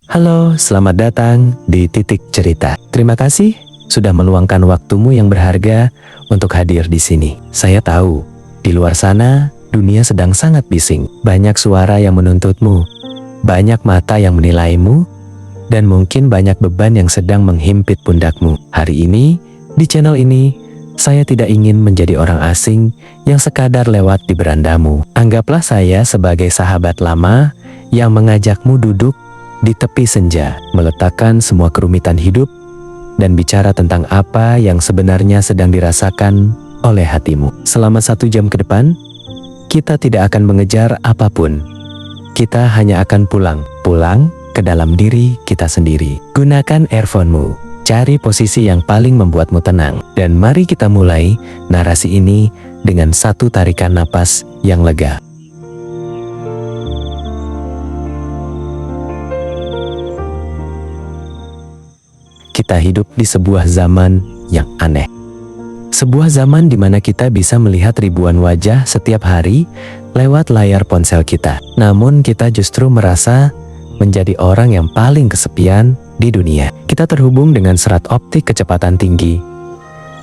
Halo, selamat datang di Titik Cerita. Terima kasih sudah meluangkan waktumu yang berharga untuk hadir di sini. Saya tahu, di luar sana, dunia sedang sangat bising. Banyak suara yang menuntutmu, banyak mata yang menilaimu, dan mungkin banyak beban yang sedang menghimpit pundakmu. Hari ini, di channel ini, saya tidak ingin menjadi orang asing yang sekadar lewat di berandamu. Anggaplah saya sebagai sahabat lama yang mengajakmu duduk di tepi senja, meletakkan semua kerumitan hidup, dan bicara tentang apa yang sebenarnya sedang dirasakan oleh hatimu. Selama 1 jam ke depan, kita tidak akan mengejar apapun. Kita hanya akan pulang ke dalam diri kita sendiri. Gunakan earphone-mu, cari posisi yang paling membuatmu tenang, dan mari kita mulai narasi ini dengan satu tarikan napas yang lega. Kita hidup di sebuah zaman yang aneh. Sebuah zaman di mana kita bisa melihat ribuan wajah setiap hari lewat layar ponsel kita. Namun kita justru merasa menjadi orang yang paling kesepian di dunia. Kita terhubung dengan serat optik kecepatan tinggi.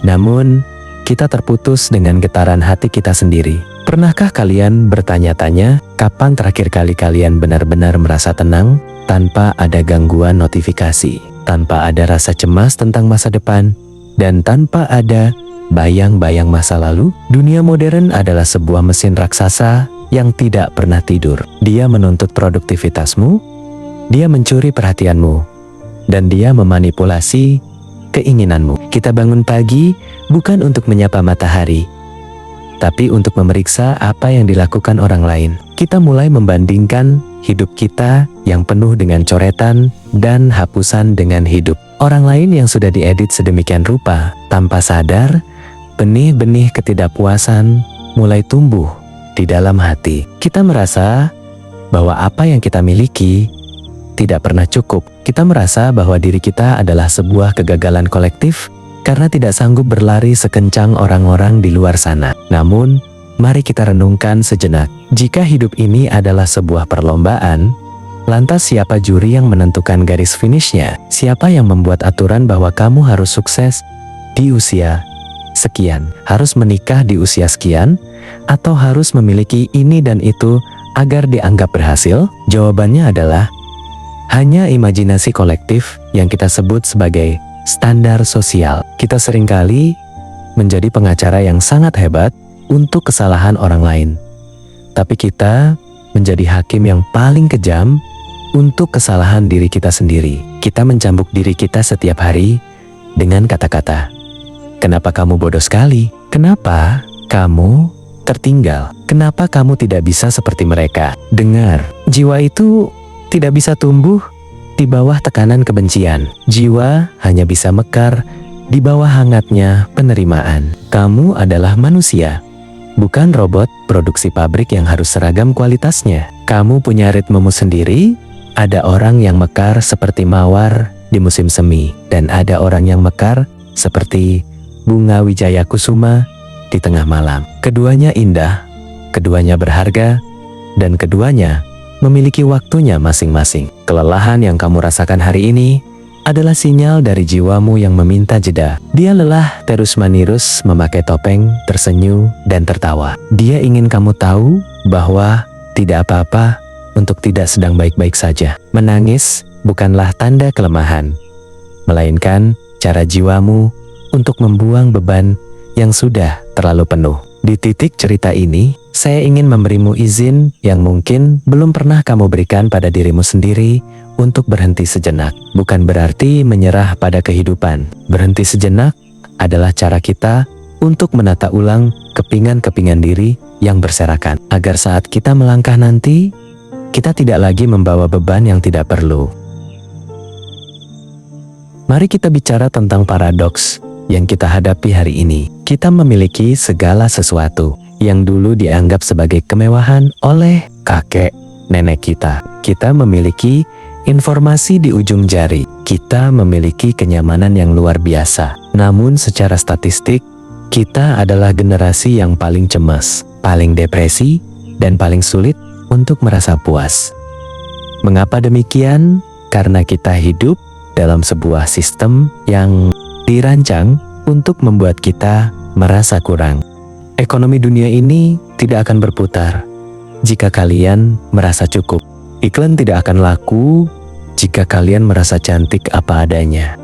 Namun, kita terputus dengan getaran hati kita sendiri. Pernahkah kalian bertanya-tanya, kapan terakhir kali kalian benar-benar merasa tenang tanpa ada gangguan notifikasi? Tanpa ada rasa cemas tentang masa depan, dan tanpa ada bayang-bayang masa lalu? Dunia modern adalah sebuah mesin raksasa yang tidak pernah tidur. Dia menuntut produktivitasmu, dia mencuri perhatianmu, dan dia memanipulasi keinginanmu. Kita bangun pagi bukan untuk menyapa matahari, tapi untuk memeriksa apa yang dilakukan orang lain. Kita mulai membandingkan hidup kita yang penuh dengan coretan dan hapusan dengan hidup orang lain yang sudah diedit sedemikian rupa. Tanpa sadar, benih-benih ketidakpuasan mulai tumbuh di dalam hati. Kita merasa bahwa apa yang kita miliki tidak pernah cukup. Kita merasa bahwa diri kita adalah sebuah kegagalan kolektif karena tidak sanggup berlari sekencang orang-orang di luar sana. Namun, mari kita renungkan sejenak. Jika hidup ini adalah sebuah perlombaan, lantas siapa juri yang menentukan garis finishnya? Siapa yang membuat aturan bahwa kamu harus sukses di usia sekian, harus menikah di usia sekian, atau harus memiliki ini dan itu agar dianggap berhasil? Jawabannya adalah hanya imajinasi kolektif yang kita sebut sebagai standar sosial. Kita seringkali menjadi pengacara yang sangat hebat untuk kesalahan orang lain, tapi kita menjadi hakim yang paling kejam untuk kesalahan diri kita sendiri. Kita mencambuk diri kita setiap hari dengan kata-kata, "Kenapa kamu bodoh sekali? Kenapa kamu tertinggal? Kenapa kamu tidak bisa seperti mereka?" Dengar, jiwa itu tidak bisa tumbuh di bawah tekanan kebencian. Jiwa hanya bisa mekar di bawah hangatnya penerimaan. Kamu adalah manusia, bukan robot produksi pabrik yang harus seragam kualitasnya. Kamu punya ritmemu sendiri. Ada orang yang mekar seperti mawar di musim semi, dan ada orang yang mekar seperti bunga wijaya kusuma di tengah malam. Keduanya indah, keduanya berharga, dan keduanya memiliki waktunya masing-masing. Kelelahan yang kamu rasakan hari ini adalah sinyal dari jiwamu yang meminta jeda. Dia lelah terus-menerus memakai topeng, tersenyum, dan tertawa. Dia ingin kamu tahu bahwa tidak apa-apa untuk tidak sedang baik-baik saja. Menangis bukanlah tanda kelemahan, melainkan cara jiwamu untuk membuang beban yang sudah terlalu penuh. Di titik cerita ini, saya ingin memberimu izin yang mungkin belum pernah kamu berikan pada dirimu sendiri untuk berhenti sejenak. Bukan berarti menyerah pada kehidupan. Berhenti sejenak adalah cara kita untuk menata ulang kepingan-kepingan diri yang berserakan, agar saat kita melangkah nanti, kita tidak lagi membawa beban yang tidak perlu. Mari kita bicara tentang paradoks yang kita hadapi hari ini. Kita memiliki segala sesuatu yang dulu dianggap sebagai kemewahan oleh kakek nenek kita. Kita memiliki informasi di ujung jari. Kita memiliki kenyamanan yang luar biasa. Namun secara statistik, kita adalah generasi yang paling cemas, paling depresi, dan paling sulit untuk merasa puas. Mengapa demikian? karena kita hidup dalam sebuah sistem yang dirancang untuk membuat kita merasa kurang. Ekonomi dunia ini tidak akan berputar jika kalian merasa cukup. Iklan tidak akan laku jika kalian merasa cantik apa adanya.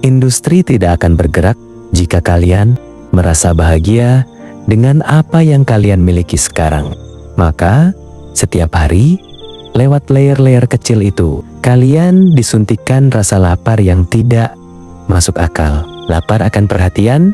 Industri tidak akan bergerak jika kalian merasa bahagia dengan apa yang kalian miliki sekarang. Maka, setiap hari, lewat layer-layer kecil itu, kalian disuntikkan rasa lapar yang tidak masuk akal. Lapar akan perhatian,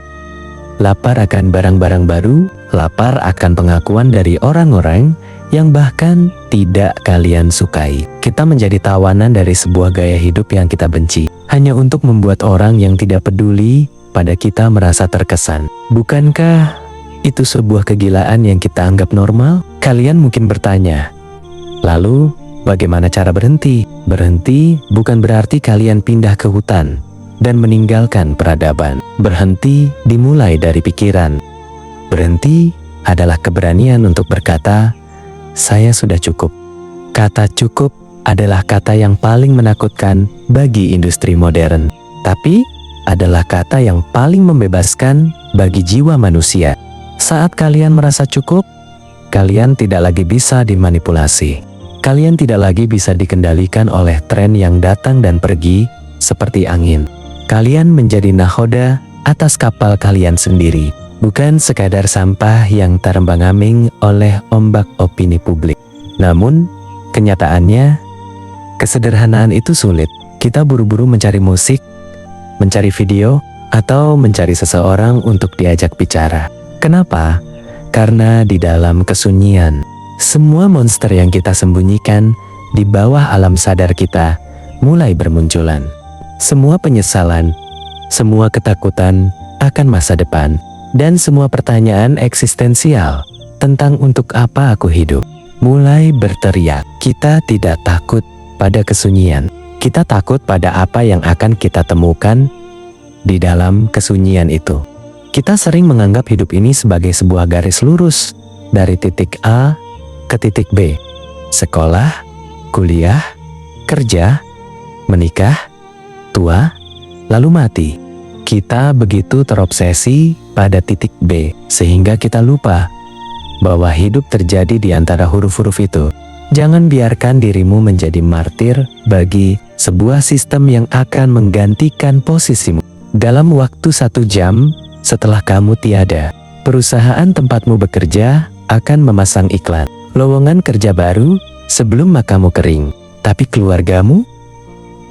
lapar akan barang-barang baru, lapar akan pengakuan dari orang-orang yang bahkan tidak kalian sukai. Kita menjadi tawanan dari sebuah gaya hidup yang kita benci, hanya untuk membuat orang yang tidak peduli pada kita merasa terkesan. Bukankah itu sebuah kegilaan yang kita anggap normal? Kalian mungkin bertanya, lalu bagaimana cara berhenti? Berhenti bukan berarti kalian pindah ke hutan dan meninggalkan peradaban. Berhenti dimulai dari pikiran. Berhenti adalah keberanian untuk berkata, saya sudah cukup. Kata cukup adalah kata yang paling menakutkan bagi industri modern, tapi adalah kata yang paling membebaskan bagi jiwa manusia. Saat kalian merasa cukup, kalian tidak lagi bisa dimanipulasi. Kalian tidak lagi bisa dikendalikan oleh tren yang datang dan pergi seperti angin. Kalian menjadi nahoda atas kapal kalian sendiri, bukan sekadar sampah yang terembang-ambing oleh ombak opini publik. Namun, kenyataannya, kesederhanaan itu sulit. Kita buru-buru mencari musik, mencari video, atau mencari seseorang untuk diajak bicara. Kenapa? Karena di dalam kesunyian, semua monster yang kita sembunyikan di bawah alam sadar kita mulai bermunculan. Semua penyesalan, semua ketakutan akan masa depan, dan semua pertanyaan eksistensial tentang untuk apa aku hidup mulai berteriak. Kita tidak takut pada kesunyian. Kita takut pada apa yang akan kita temukan di dalam kesunyian itu. Kita sering menganggap hidup ini sebagai sebuah garis lurus dari titik A ke titik B. Sekolah, kuliah, kerja, menikah, tua, lalu mati. Kita begitu terobsesi pada titik B sehingga kita lupa bahwa hidup terjadi di antara huruf-huruf itu. Jangan biarkan dirimu menjadi martir bagi sebuah sistem yang akan menggantikan posisimu. Dalam waktu 1 jam setelah kamu tiada, perusahaan tempatmu bekerja akan memasang iklan lowongan kerja baru sebelum makamu kering. Tapi keluargamu,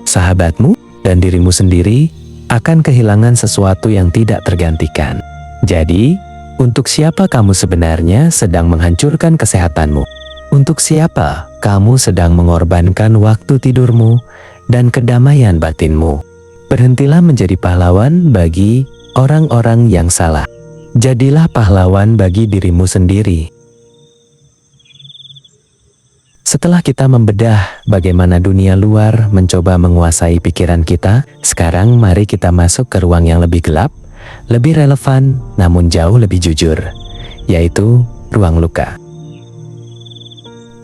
sahabatmu, dan dirimu sendiri akan kehilangan sesuatu yang tidak tergantikan. Jadi, untuk siapa kamu sebenarnya sedang menghancurkan kesehatanmu? Untuk siapa kamu sedang mengorbankan waktu tidurmu dan kedamaian batinmu? Berhentilah menjadi pahlawan bagi orang-orang yang salah. Jadilah pahlawan bagi dirimu sendiri. Setelah kita membedah bagaimana dunia luar mencoba menguasai pikiran kita, sekarang mari kita masuk ke ruang yang lebih gelap, lebih relevan, namun jauh lebih jujur, yaitu ruang luka.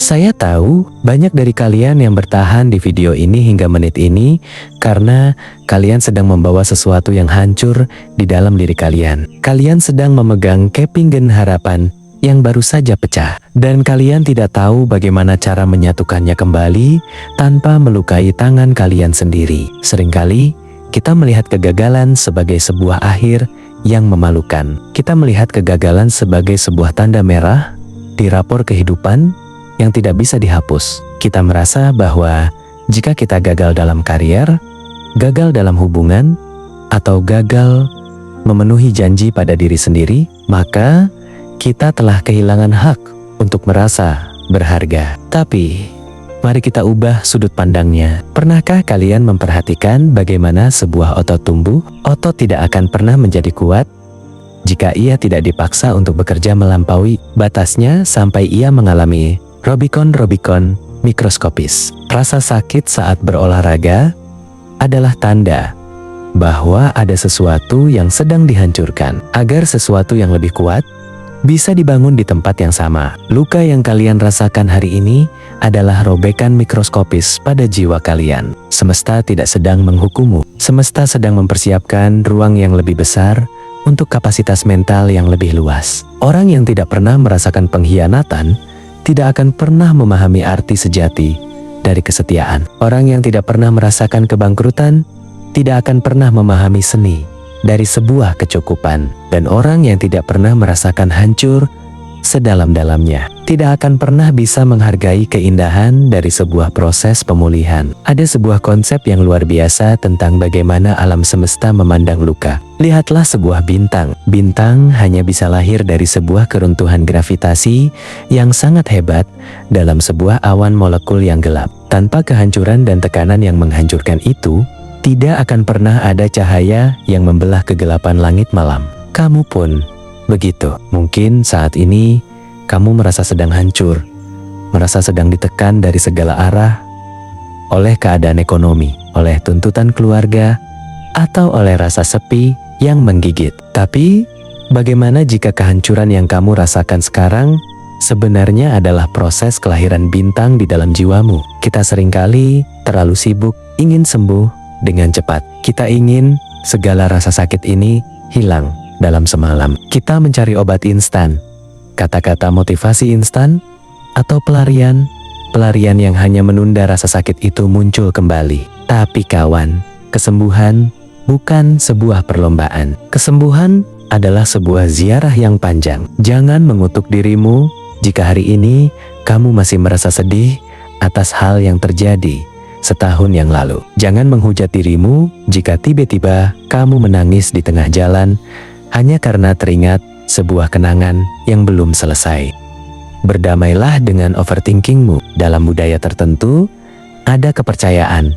Saya tahu banyak dari kalian yang bertahan di video ini hingga menit ini karena kalian sedang membawa sesuatu yang hancur di dalam diri kalian. Kalian sedang memegang kepinggan harapan yang baru saja pecah, dan kalian tidak tahu bagaimana cara menyatukannya kembali tanpa melukai tangan kalian sendiri. Seringkali kita melihat kegagalan sebagai sebuah akhir yang memalukan. Kita melihat kegagalan sebagai sebuah tanda merah di rapor kehidupan yang tidak bisa dihapus. Kita merasa bahwa jika kita gagal dalam karier, gagal dalam hubungan, atau gagal memenuhi janji pada diri sendiri, maka kita telah kehilangan hak untuk merasa berharga. Tapi, mari kita ubah sudut pandangnya. Pernahkah kalian memperhatikan bagaimana sebuah otot tumbuh? Otot tidak akan pernah menjadi kuat jika ia tidak dipaksa untuk bekerja melampaui batasnya sampai ia mengalami Rubicon mikroskopis. Rasa sakit saat berolahraga adalah tanda bahwa ada sesuatu yang sedang dihancurkan. Agar sesuatu yang lebih kuat bisa dibangun di tempat yang sama. Luka yang kalian rasakan hari ini adalah robekan mikroskopis pada jiwa kalian. Semesta tidak sedang menghukummu. Semesta sedang mempersiapkan ruang yang lebih besar untuk kapasitas mental yang lebih luas. Orang yang tidak pernah merasakan pengkhianatan tidak akan pernah memahami arti sejati dari kesetiaan. Orang yang tidak pernah merasakan kebangkrutan tidak akan pernah memahami seni dari sebuah kecukupan. Dan orang yang tidak pernah merasakan hancur sedalam-dalamnya tidak akan pernah bisa menghargai keindahan dari sebuah proses pemulihan. Ada sebuah konsep yang luar biasa tentang bagaimana alam semesta memandang luka. Lihatlah sebuah bintang. Bintang hanya bisa lahir dari sebuah keruntuhan gravitasi yang sangat hebat dalam sebuah awan molekul yang gelap. Tanpa kehancuran dan tekanan yang menghancurkan itu, tidak akan pernah ada cahaya yang membelah kegelapan langit malam. Kamu pun begitu. Mungkin saat ini kamu merasa sedang hancur, merasa sedang ditekan dari segala arah oleh keadaan ekonomi, oleh tuntutan keluarga, atau oleh rasa sepi yang menggigit. Tapi, bagaimana jika kehancuran yang kamu rasakan sekarang sebenarnya adalah proses kelahiran bintang di dalam jiwamu? Kita seringkali terlalu sibuk ingin sembuh dengan cepat. Kita ingin segala rasa sakit ini hilang dalam semalam. Kita mencari obat instan, kata-kata motivasi instan, atau pelarian yang hanya menunda rasa sakit itu muncul kembali. Tapi kawan, kesembuhan bukan sebuah perlombaan. Kesembuhan adalah sebuah ziarah yang panjang. Jangan mengutuk dirimu jika hari ini kamu masih merasa sedih atas hal yang terjadi setahun yang lalu. Jangan menghujat dirimu jika tiba-tiba kamu menangis di tengah jalan hanya karena teringat sebuah kenangan yang belum selesai. Berdamailah dengan overthinkingmu. Dalam budaya tertentu, ada kepercayaan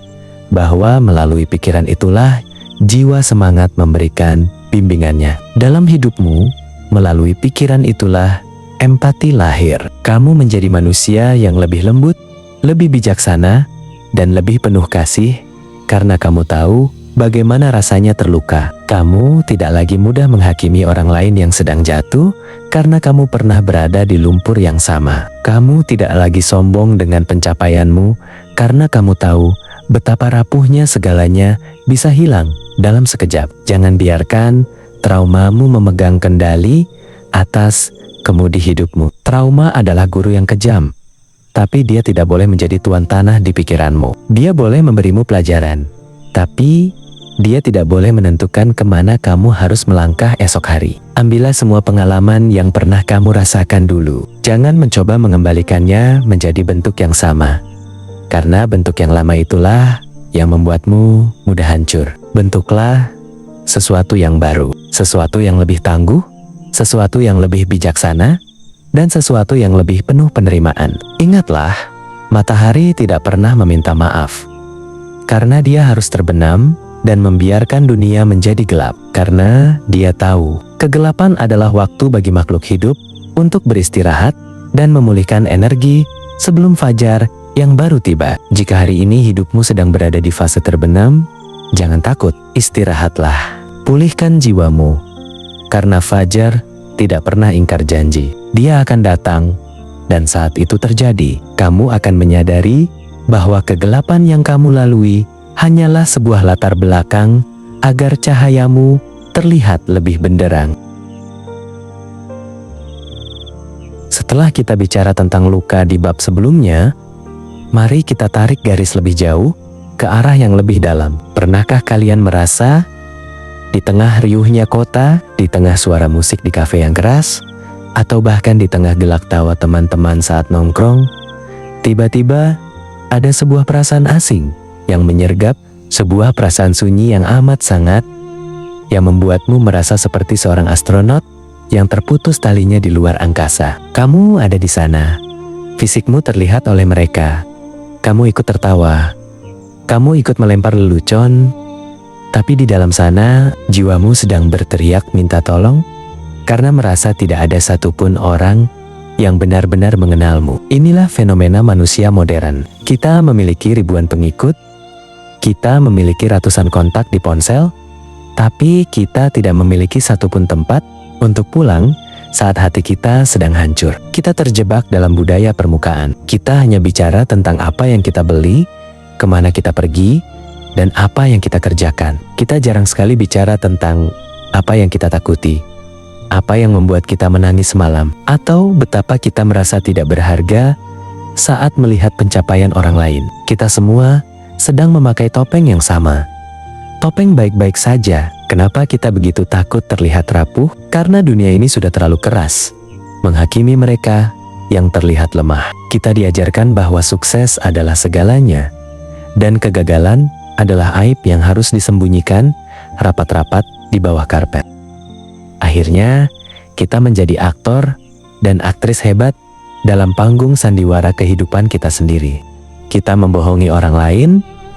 bahwa melalui pikiran itulah jiwa semangat memberikan bimbingannya. Dalam hidupmu, melalui pikiran itulah empati lahir. Kamu menjadi manusia yang lebih lembut, lebih bijaksana, dan lebih penuh kasih karena kamu tahu bagaimana rasanya terluka. Kamu tidak lagi mudah menghakimi orang lain yang sedang jatuh karena kamu pernah berada di lumpur yang sama. Kamu tidak lagi sombong dengan pencapaianmu karena kamu tahu betapa rapuhnya segalanya bisa hilang dalam sekejap. Jangan biarkan traumamu memegang kendali atas kemudi hidupmu. Trauma adalah guru yang kejam, tapi dia tidak boleh menjadi tuan tanah di pikiranmu. Dia boleh memberimu pelajaran, tapi dia tidak boleh menentukan kemana kamu harus melangkah esok hari. Ambillah semua pengalaman yang pernah kamu rasakan dulu. Jangan mencoba mengembalikannya menjadi bentuk yang sama, karena bentuk yang lama itulah yang membuatmu mudah hancur. Bentuklah sesuatu yang baru, sesuatu yang lebih tangguh, sesuatu yang lebih bijaksana, dan sesuatu yang lebih penuh penerimaan. Ingatlah, matahari tidak pernah meminta maaf, karena dia harus terbenam dan membiarkan dunia menjadi gelap, karena dia tahu kegelapan adalah waktu bagi makhluk hidup untuk beristirahat dan memulihkan energi sebelum fajar yang baru tiba. Jika hari ini hidupmu sedang berada di fase terbenam, jangan takut, istirahatlah, pulihkan jiwamu, karena fajar tidak pernah ingkar janji. Dia akan datang, dan saat itu terjadi, kamu akan menyadari bahwa kegelapan yang kamu lalui hanyalah sebuah latar belakang agar cahayamu terlihat lebih benderang. Setelah kita bicara tentang luka di bab sebelumnya, mari kita tarik garis lebih jauh ke arah yang lebih dalam. Pernahkah kalian merasa di tengah riuhnya kota, di tengah suara musik di kafe yang keras, atau bahkan di tengah gelak tawa teman-teman saat nongkrong, tiba-tiba ada sebuah perasaan asing yang menyergap, sebuah perasaan sunyi yang amat sangat, yang membuatmu merasa seperti seorang astronot yang terputus talinya di luar angkasa. Kamu ada di sana, fisikmu terlihat oleh mereka, kamu ikut tertawa, kamu ikut melempar lelucon, tapi di dalam sana, jiwamu sedang berteriak minta tolong, karena merasa tidak ada satupun orang yang benar-benar mengenalmu. Inilah fenomena manusia modern. Kita memiliki ribuan pengikut, kita memiliki ratusan kontak di ponsel, tapi kita tidak memiliki satupun tempat untuk pulang saat hati kita sedang hancur. Kita terjebak dalam budaya permukaan. Kita hanya bicara tentang apa yang kita beli, kemana kita pergi, dan apa yang kita kerjakan. Kita jarang sekali bicara tentang apa yang kita takuti, apa yang membuat kita menangis semalam, atau betapa kita merasa tidak berharga saat melihat pencapaian orang lain. Kita semua sedang memakai topeng yang sama. Topeng baik-baik saja. Kenapa kita begitu takut terlihat rapuh? Karena dunia ini sudah terlalu keras menghakimi mereka yang terlihat lemah. Kita diajarkan bahwa sukses adalah segalanya, dan kegagalan adalah aib yang harus disembunyikan rapat-rapat di bawah karpet. Akhirnya, kita menjadi aktor dan aktris hebat dalam panggung sandiwara kehidupan kita sendiri. Kita membohongi orang lain,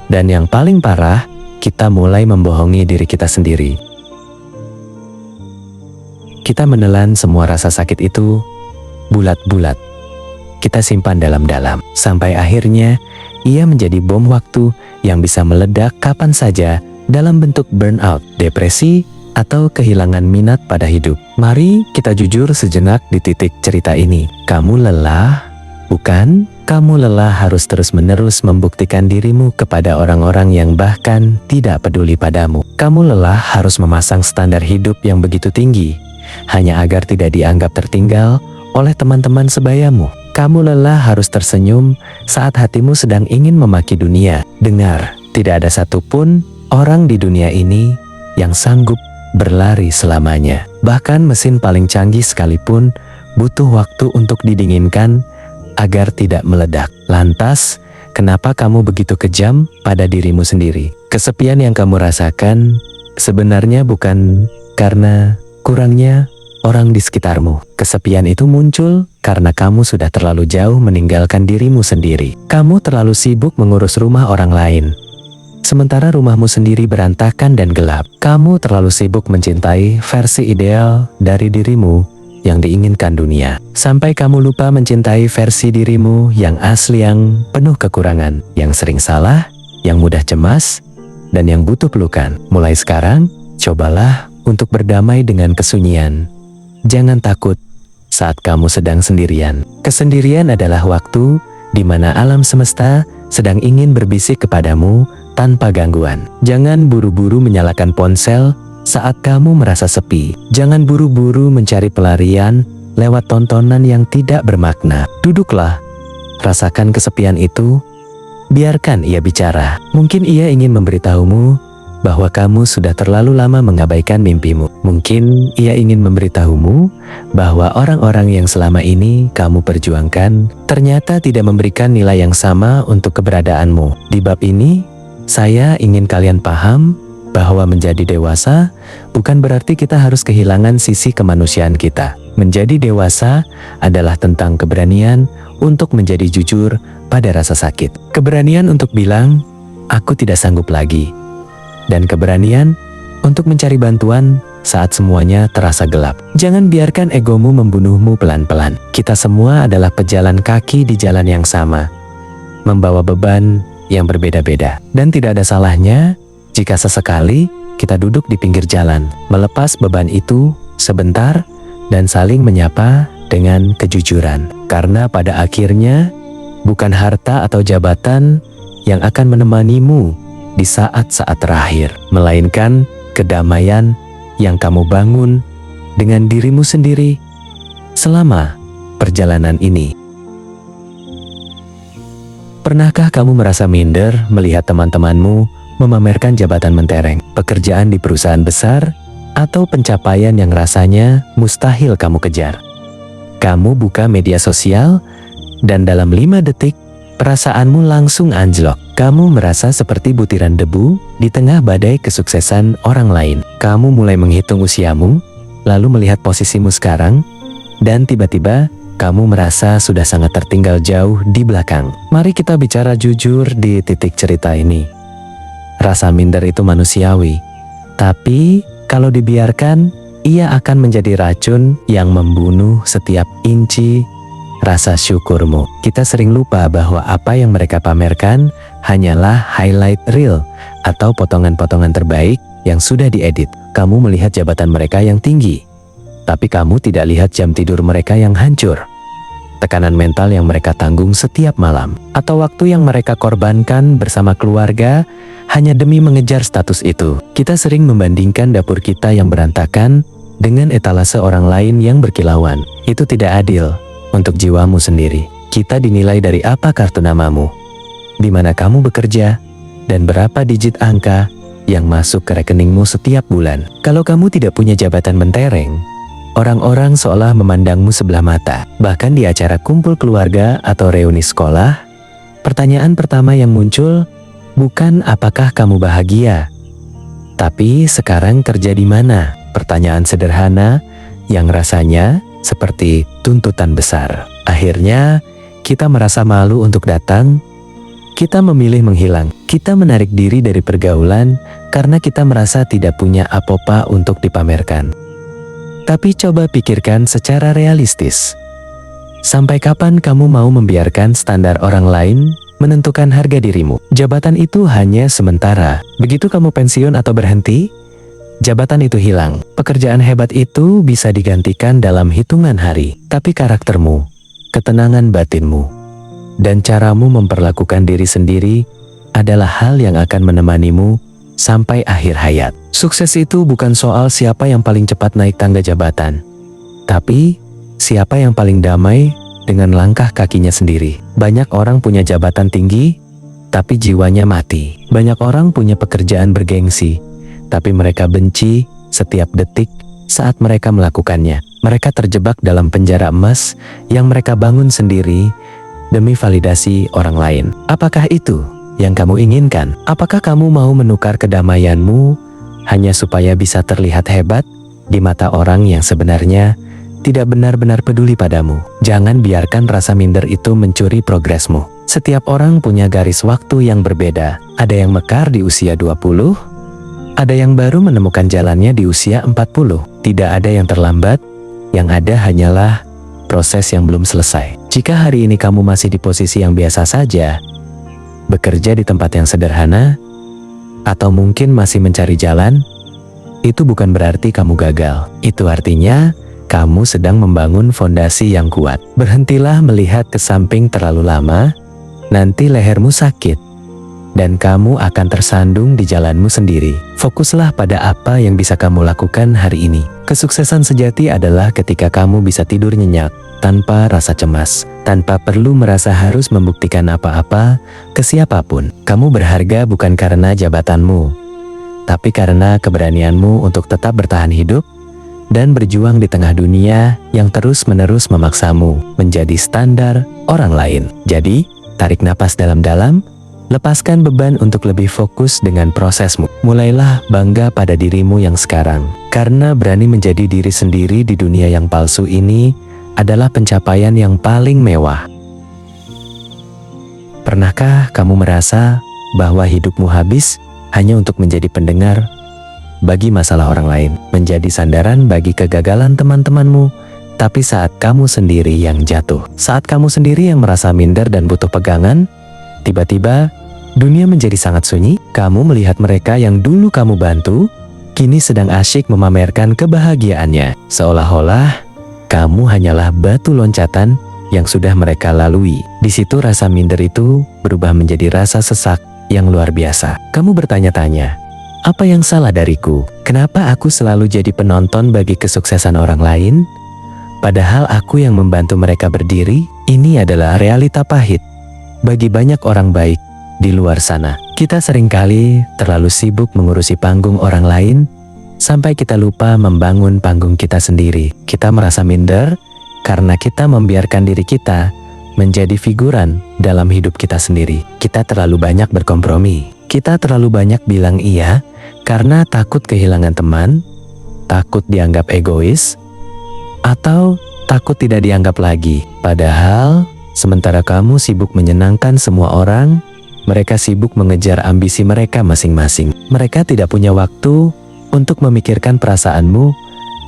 dan yang paling parah, kita mulai membohongi diri kita sendiri. Kita menelan semua rasa sakit itu bulat-bulat. Kita simpan dalam-dalam, sampai akhirnya ia menjadi bom waktu yang bisa meledak kapan saja dalam bentuk burnout, depresi, atau kehilangan minat pada hidup. Mari kita jujur sejenak di titik cerita ini. Kamu lelah, bukan? Kamu lelah harus terus-menerus membuktikan dirimu kepada orang-orang yang bahkan tidak peduli padamu. Kamu lelah harus memasang standar hidup yang begitu tinggi, hanya agar tidak dianggap tertinggal oleh teman-teman sebayamu. Kamu lelah harus tersenyum saat hatimu sedang ingin memaki dunia. Dengar, tidak ada satupun orang di dunia ini yang sanggup berlari selamanya. Bahkan mesin paling canggih sekalipun butuh waktu untuk didinginkan agar tidak meledak. Lantas, kenapa kamu begitu kejam pada dirimu sendiri? Kesepian yang kamu rasakan sebenarnya bukan karena kurangnya orang di sekitarmu. Kesepian itu muncul karena kamu sudah terlalu jauh meninggalkan dirimu sendiri. Kamu terlalu sibuk mengurus rumah orang lain, sementara rumahmu sendiri berantakan dan gelap. Kamu terlalu sibuk mencintai versi ideal dari dirimu yang diinginkan dunia, sampai kamu lupa mencintai versi dirimu yang asli, yang penuh kekurangan, yang sering salah, yang mudah cemas, dan yang butuh pelukan. Mulai sekarang, cobalah untuk berdamai dengan kesunyian. Jangan takut saat kamu sedang sendirian. Kesendirian adalah waktu di mana alam semesta sedang ingin berbisik kepadamu tanpa gangguan. Jangan buru-buru menyalakan ponsel saat kamu merasa sepi. Jangan buru-buru mencari pelarian lewat tontonan yang tidak bermakna. Duduklah, rasakan kesepian itu, biarkan ia bicara. Mungkin ia ingin memberitahumu bahwa kamu sudah terlalu lama mengabaikan mimpimu. Mungkin ia ingin memberitahumu bahwa orang-orang yang selama ini kamu perjuangkan ternyata tidak memberikan nilai yang sama untuk keberadaanmu. Di bab ini, saya ingin kalian paham bahwa menjadi dewasa bukan berarti kita harus kehilangan sisi kemanusiaan kita. Menjadi dewasa adalah tentang keberanian untuk menjadi jujur pada rasa sakit. Keberanian untuk bilang, aku tidak sanggup lagi. Dan keberanian untuk mencari bantuan saat semuanya terasa gelap. Jangan biarkan egomu membunuhmu pelan-pelan. Kita semua adalah pejalan kaki di jalan yang sama, membawa beban yang berbeda-beda. Dan tidak ada salahnya jika sesekali kita duduk di pinggir jalan, melepas beban itu sebentar dan saling menyapa dengan kejujuran. Karena pada akhirnya, bukan harta atau jabatan yang akan menemanimu di saat-saat terakhir, melainkan kedamaian yang kamu bangun dengan dirimu sendiri selama perjalanan ini. Pernahkah kamu merasa minder melihat teman-temanmu memamerkan jabatan mentereng, pekerjaan di perusahaan besar, atau pencapaian yang rasanya mustahil kamu kejar? Kamu buka media sosial, dan dalam 5 detik, perasaanmu langsung anjlok. Kamu merasa seperti butiran debu di tengah badai kesuksesan orang lain. Kamu mulai menghitung usiamu, lalu melihat posisimu sekarang, dan tiba-tiba kamu merasa sudah sangat tertinggal jauh di belakang. Mari kita bicara jujur di titik cerita ini. Rasa minder itu manusiawi, tapi kalau dibiarkan, ia akan menjadi racun yang membunuh setiap inci rasa syukurmu. Kita sering lupa bahwa apa yang mereka pamerkan hanyalah highlight reel atau potongan-potongan terbaik yang sudah diedit. Kamu melihat jabatan mereka yang tinggi, Tapi kamu tidak lihat jam tidur mereka yang hancur, tekanan mental yang mereka tanggung setiap malam, atau waktu yang mereka korbankan bersama keluarga hanya demi mengejar status itu. Kita sering membandingkan dapur kita yang berantakan dengan etalase orang lain yang berkilauan. Itu tidak adil untuk jiwamu sendiri. Kita dinilai dari apa kartu namamu, di mana kamu bekerja, dan berapa digit angka yang masuk ke rekeningmu setiap bulan. Kalau kamu tidak punya jabatan mentereng, orang-orang seolah memandangmu sebelah mata. Bahkan di acara kumpul keluarga atau reuni sekolah, pertanyaan pertama yang muncul bukan apakah kamu bahagia, tapi sekarang kerja di mana? Pertanyaan sederhana yang rasanya seperti tuntutan besar. Akhirnya, kita merasa malu untuk datang. Kita memilih menghilang. Kita menarik diri dari pergaulan karena kita merasa tidak punya apa-apa untuk dipamerkan. Tapi coba pikirkan secara realistis. Sampai kapan kamu mau membiarkan standar orang lain menentukan harga dirimu? Jabatan itu hanya sementara. Begitu kamu pensiun atau berhenti, jabatan itu hilang. Pekerjaan hebat itu bisa digantikan dalam hitungan hari. Tapi karaktermu, ketenangan batinmu, dan caramu memperlakukan diri sendiri adalah hal yang akan menemanimu sampai akhir hayat. Sukses itu bukan soal siapa yang paling cepat naik tangga jabatan, tapi siapa yang paling damai dengan langkah kakinya sendiri. Banyak orang punya jabatan tinggi, tapi jiwanya mati. Banyak orang punya pekerjaan bergengsi, tapi mereka benci setiap detik saat mereka melakukannya. Mereka terjebak dalam penjara emas yang mereka bangun sendiri demi validasi orang lain. Apakah itu yang kamu inginkan? Apakah kamu mau menukar kedamaianmu hanya supaya bisa terlihat hebat di mata orang yang sebenarnya tidak benar-benar peduli padamu? Jangan biarkan rasa minder itu mencuri progresmu. Setiap orang punya garis waktu yang berbeda. Ada yang mekar di usia 20, ada yang baru menemukan jalannya di usia 40. Tidak ada yang terlambat, yang ada hanyalah proses yang belum selesai. Jika hari ini kamu masih di posisi yang biasa saja, bekerja di tempat yang sederhana, atau mungkin masih mencari jalan, itu bukan berarti kamu gagal. Itu artinya kamu sedang membangun fondasi yang kuat. Berhentilah melihat ke samping terlalu lama, nanti lehermu sakit, dan kamu akan tersandung di jalanmu sendiri. Fokuslah pada apa yang bisa kamu lakukan hari ini. Kesuksesan sejati adalah ketika kamu bisa tidur nyenyak, tanpa rasa cemas, tanpa perlu merasa harus membuktikan apa-apa ke siapapun. Kamu berharga bukan karena jabatanmu, tapi karena keberanianmu untuk tetap bertahan hidup dan berjuang di tengah dunia yang terus-menerus memaksamu menjadi standar orang lain. Jadi, tarik napas dalam-dalam, lepaskan beban untuk lebih fokus dengan prosesmu. Mulailah bangga pada dirimu yang sekarang, karena berani menjadi diri sendiri di dunia yang palsu ini adalah pencapaian yang paling mewah. Pernahkah kamu merasa bahwa hidupmu habis hanya untuk menjadi pendengar bagi masalah orang lain, menjadi sandaran bagi kegagalan teman-temanmu, tapi saat kamu sendiri yang jatuh, saat kamu sendiri yang merasa minder dan butuh pegangan, tiba-tiba dunia menjadi sangat sunyi? Kamu melihat mereka yang dulu kamu bantu, kini sedang asyik memamerkan kebahagiaannya, seolah-olah kamu hanyalah batu loncatan yang sudah mereka lalui. Di situ rasa minder itu berubah menjadi rasa sesak yang luar biasa. Kamu bertanya-tanya, apa yang salah dariku? Kenapa aku selalu jadi penonton bagi kesuksesan orang lain? Padahal aku yang membantu mereka berdiri. Ini adalah realita pahit bagi banyak orang baik di luar sana. Kita seringkali terlalu sibuk mengurusi panggung orang lain, sampai kita lupa membangun panggung kita sendiri. Kita merasa minder karena kita membiarkan diri kita menjadi figuran dalam hidup kita sendiri. Kita terlalu banyak berkompromi. Kita terlalu banyak bilang iya karena takut kehilangan teman, takut dianggap egois, atau takut tidak dianggap lagi. Padahal, sementara kamu sibuk menyenangkan semua orang, mereka sibuk mengejar ambisi mereka masing-masing. Mereka tidak punya waktu untuk memikirkan perasaanmu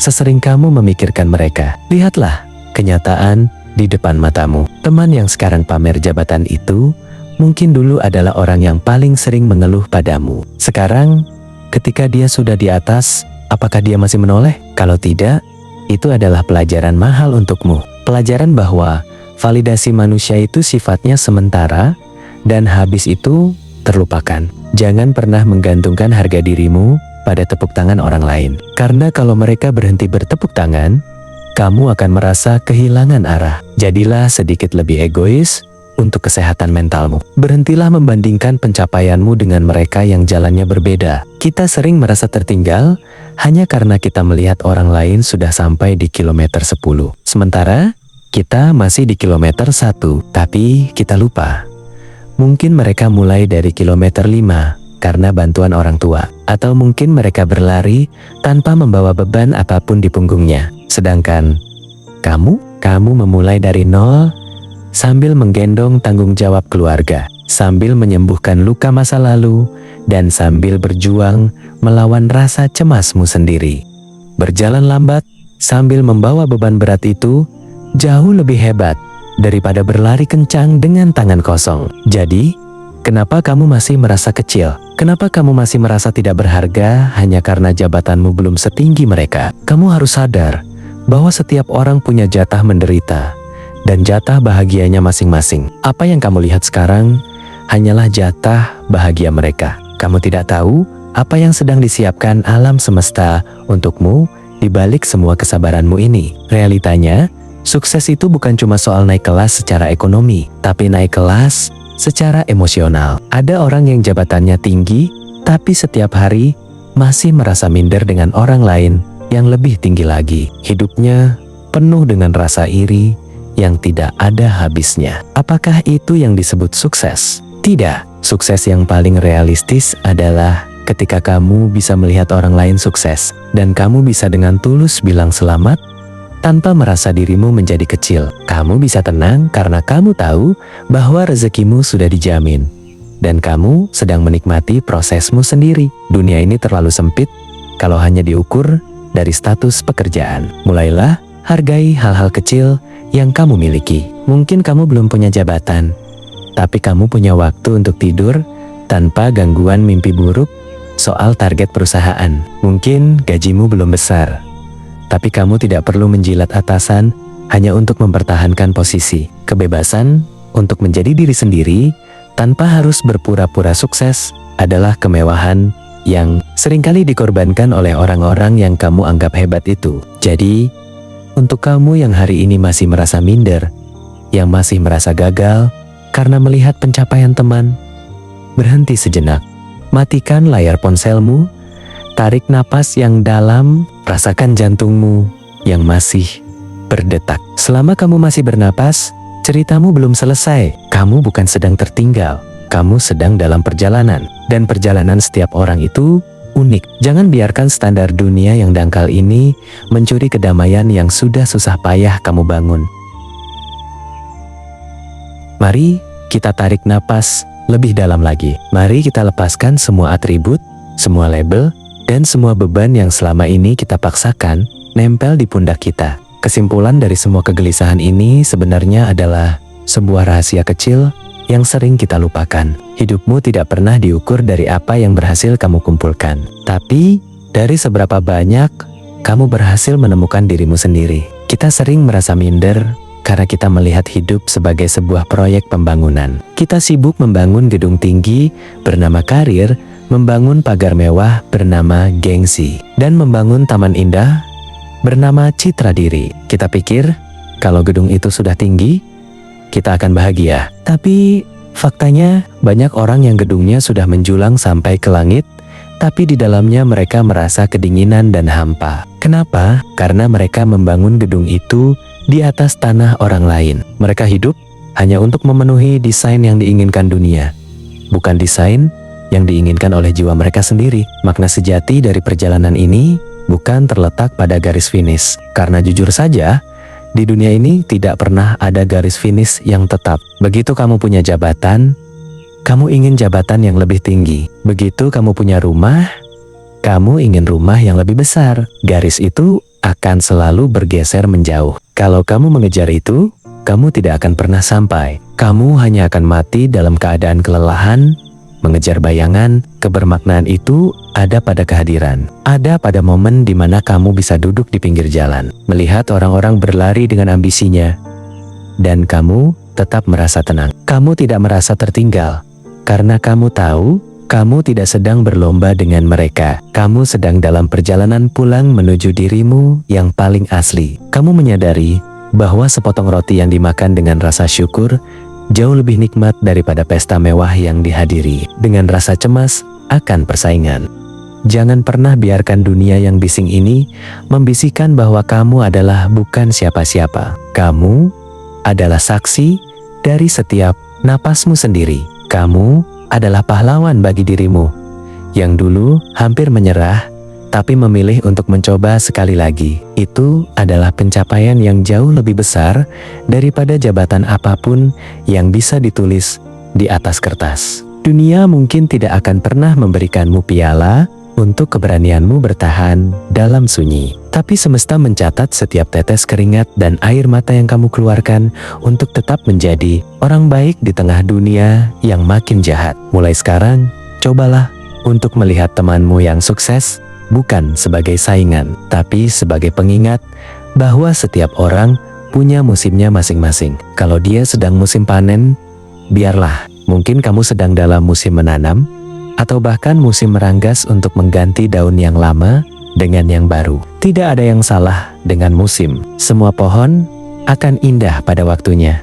sesering kamu memikirkan mereka. Lihatlah kenyataan di depan matamu. Teman yang sekarang pamer jabatan itu mungkin dulu adalah orang yang paling sering mengeluh padamu. Sekarang, ketika dia sudah di atas, apakah dia masih menoleh? Kalau tidak, Itu adalah pelajaran mahal untukmu. Pelajaran bahwa validasi manusia itu sifatnya sementara dan habis itu terlupakan. Jangan pernah menggantungkan harga dirimu pada tepuk tangan orang lain. Karena kalau mereka berhenti bertepuk tangan, kamu akan merasa kehilangan arah. Jadilah sedikit lebih egois untuk kesehatan mentalmu. Berhentilah membandingkan pencapaianmu dengan mereka yang jalannya berbeda. Kita sering merasa tertinggal hanya karena kita melihat orang lain sudah sampai di kilometer 10. Sementara kita masih di kilometer 1, tapi kita lupa. Mungkin mereka mulai dari kilometer 5 karena bantuan orang tua. Atau mungkin mereka berlari tanpa membawa beban apapun di punggungnya. Sedangkan kamu memulai dari 0 sambil menggendong tanggung jawab keluarga, sambil menyembuhkan luka masa lalu, dan sambil berjuang melawan rasa cemasmu sendiri. Berjalan lambat sambil membawa beban berat itu jauh lebih hebat daripada berlari kencang dengan tangan kosong. Jadi, kenapa kamu masih merasa kecil? Kenapa kamu masih merasa tidak berharga hanya karena jabatanmu belum setinggi mereka? Kamu harus sadar bahwa setiap orang punya jatah menderita dan jatah bahagianya masing-masing. Apa yang kamu lihat sekarang hanyalah jatah bahagia mereka. Kamu tidak tahu apa yang sedang disiapkan alam semesta untukmu di balik semua kesabaranmu ini. Realitanya, sukses itu bukan cuma soal naik kelas secara ekonomi, tapi naik kelas secara emosional. Ada orang yang jabatannya tinggi, tapi setiap hari masih merasa minder dengan orang lain yang lebih tinggi lagi. Hidupnya penuh dengan rasa iri yang tidak ada habisnya. Apakah itu yang disebut sukses? Tidak. Sukses yang paling realistis adalah ketika kamu bisa melihat orang lain sukses, dan kamu bisa dengan tulus bilang selamat, tanpa merasa dirimu menjadi kecil. Kamu bisa tenang karena kamu tahu bahwa rezekimu sudah dijamin. Dan kamu sedang menikmati prosesmu sendiri. Dunia ini terlalu sempit kalau hanya diukur dari status pekerjaan. Mulailah hargai hal-hal kecil yang kamu miliki. Mungkin kamu belum punya jabatan, tapi kamu punya waktu untuk tidur tanpa gangguan mimpi buruk soal target perusahaan. Mungkin gajimu belum besar, tapi kamu tidak perlu menjilat atasan hanya untuk mempertahankan posisi. Kebebasan untuk menjadi diri sendiri tanpa harus berpura-pura sukses adalah kemewahan yang seringkali dikorbankan oleh orang-orang yang kamu anggap hebat itu. Jadi, untuk kamu yang hari ini masih merasa minder, yang masih merasa gagal karena melihat pencapaian teman, berhenti sejenak. Matikan layar ponselmu, tarik napas yang dalam, rasakan jantungmu yang masih berdetak. Selama kamu masih bernapas, ceritamu belum selesai. Kamu bukan sedang tertinggal, kamu sedang dalam perjalanan. Dan perjalanan setiap orang itu unik. Jangan biarkan standar dunia yang dangkal ini mencuri kedamaian yang sudah susah payah kamu bangun. Mari kita tarik napas lebih dalam lagi. Mari kita lepaskan semua atribut, semua label, dan semua beban yang selama ini kita paksakan nempel di pundak kita. Kesimpulan dari semua kegelisahan ini sebenarnya adalah sebuah rahasia kecil yang sering kita lupakan. Hidupmu tidak pernah diukur dari apa yang berhasil kamu kumpulkan, tapi dari seberapa banyak kamu berhasil menemukan dirimu sendiri. Kita sering merasa minder karena kita melihat hidup sebagai sebuah proyek pembangunan. Kita sibuk membangun gedung tinggi bernama karir, membangun pagar mewah bernama gengsi, dan membangun taman indah bernama citra diri. Kita pikir kalau gedung itu sudah tinggi, kita akan bahagia. Tapi faktanya banyak orang yang gedungnya sudah menjulang sampai ke langit, tapi di dalamnya mereka merasa kedinginan dan hampa. Kenapa? Karena mereka membangun gedung itu di atas tanah orang lain. Mereka hidup hanya untuk memenuhi desain yang diinginkan dunia, bukan desain yang diinginkan oleh jiwa mereka sendiri. Makna sejati dari perjalanan ini bukan terletak pada garis finish, karena jujur saja, di dunia ini tidak pernah ada garis finish yang tetap. Begitu kamu punya jabatan, kamu ingin jabatan yang lebih tinggi. Begitu kamu punya rumah, kamu ingin rumah yang lebih besar. Garis itu akan selalu bergeser menjauh. Kalau kamu mengejar itu, kamu tidak akan pernah sampai. Kamu hanya akan mati dalam keadaan kelelahan mengejar bayangan. Kebermaknaan itu ada pada kehadiran. Ada pada momen di mana kamu bisa duduk di pinggir jalan, melihat orang-orang berlari dengan ambisinya, dan kamu tetap merasa tenang. Kamu tidak merasa tertinggal, karena kamu tahu kamu tidak sedang berlomba dengan mereka. Kamu sedang dalam perjalanan pulang menuju dirimu yang paling asli. Kamu menyadari bahwa sepotong roti yang dimakan dengan rasa syukur jauh lebih nikmat daripada pesta mewah yang dihadiri dengan rasa cemas akan persaingan. Jangan pernah biarkan dunia yang bising ini membisikkan bahwa kamu adalah bukan siapa-siapa. Kamu adalah saksi dari setiap napasmu sendiri. Kamu adalah pahlawan bagi dirimu yang dulu hampir menyerah, tapi memilih untuk mencoba sekali lagi. Itu adalah pencapaian yang jauh lebih besar daripada jabatan apapun yang bisa ditulis di atas kertas. Dunia mungkin tidak akan pernah memberikanmu piala untuk keberanianmu bertahan dalam sunyi, tapi semesta mencatat setiap tetes keringat dan air mata yang kamu keluarkan untuk tetap menjadi orang baik di tengah dunia yang makin jahat. Mulai sekarang, cobalah untuk melihat temanmu yang sukses bukan sebagai saingan, tapi sebagai pengingat bahwa setiap orang punya musimnya masing-masing. Kalau dia sedang musim panen, biarlah. Mungkin kamu sedang dalam musim menanam, atau bahkan musim meranggas untuk mengganti daun yang lama dengan yang baru. Tidak ada yang salah dengan musim. Semua pohon akan indah pada waktunya,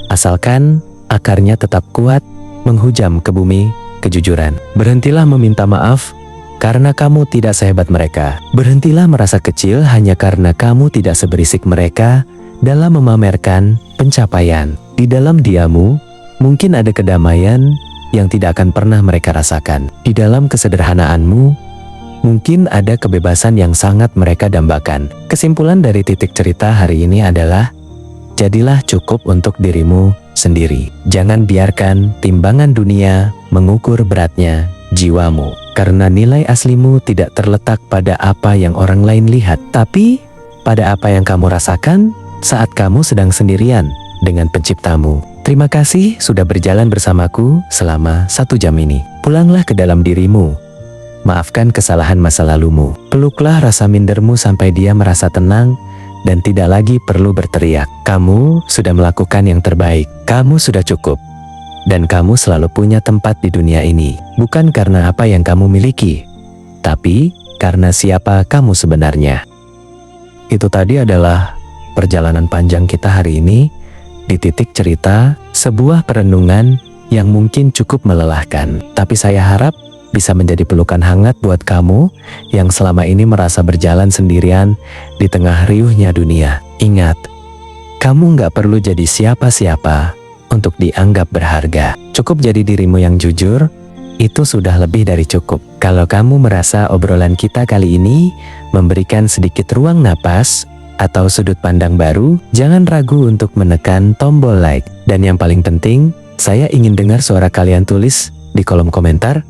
asalkan akarnya tetap kuat menghujam ke bumi kejujuran. Berhentilah meminta maaf karena kamu tidak sehebat mereka. Berhentilah merasa kecil hanya karena kamu tidak seberisik mereka dalam memamerkan pencapaian. Di dalam diamu, mungkin ada kedamaian yang tidak akan pernah mereka rasakan. Di dalam kesederhanaanmu, mungkin ada kebebasan yang sangat mereka dambakan. Kesimpulan dari titik cerita hari ini adalah, jadilah cukup untuk dirimu sendiri. Jangan biarkan timbangan dunia mengukur beratnya jiwamu. Karena nilai aslimu tidak terletak pada apa yang orang lain lihat, tapi pada apa yang kamu rasakan saat kamu sedang sendirian dengan penciptamu. Terima kasih sudah berjalan bersamaku selama 1 jam ini. Pulanglah ke dalam dirimu. Maafkan kesalahan masa lalumu. Peluklah rasa mindermu sampai dia merasa tenang dan tidak lagi perlu berteriak. Kamu sudah melakukan yang terbaik. Kamu sudah cukup. Dan kamu selalu punya tempat di dunia ini. Bukan karena apa yang kamu miliki, tapi karena siapa kamu sebenarnya. Itu tadi adalah perjalanan panjang kita hari ini di titik cerita, sebuah perenungan yang mungkin cukup melelahkan. Tapi saya harap bisa menjadi pelukan hangat buat kamu yang selama ini merasa berjalan sendirian di tengah riuhnya dunia. Ingat, kamu nggak perlu jadi siapa-siapa untuk dianggap berharga. Cukup jadi dirimu yang jujur, itu sudah lebih dari cukup. Kalau kamu merasa obrolan kita kali ini memberikan sedikit ruang napas atau sudut pandang baru, jangan ragu untuk menekan tombol like. Dan yang paling penting, saya ingin dengar suara kalian. Tulis di kolom komentar,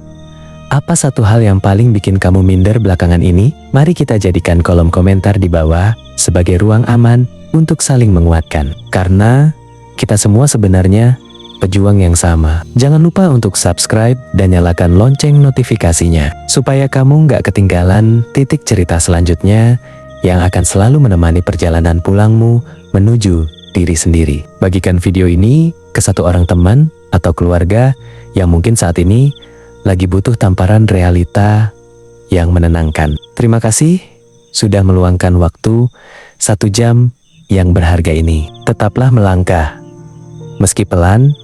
apa satu hal yang paling bikin kamu minder belakangan ini? Mari kita jadikan kolom komentar di bawah sebagai ruang aman untuk saling menguatkan. Karena kita semua sebenarnya pejuang yang sama. Jangan lupa untuk subscribe dan nyalakan lonceng notifikasinya, supaya kamu nggak ketinggalan titik cerita selanjutnya yang akan selalu menemani perjalanan pulangmu menuju diri sendiri. Bagikan video ini ke satu orang teman atau keluarga yang mungkin saat ini lagi butuh tamparan realita yang menenangkan. Terima kasih sudah meluangkan waktu 1 jam yang berharga ini. Tetaplah melangkah, meski pelan,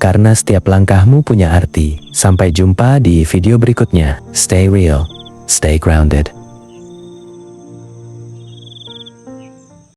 karena setiap langkahmu punya arti. Sampai jumpa di video berikutnya. Stay real, stay grounded.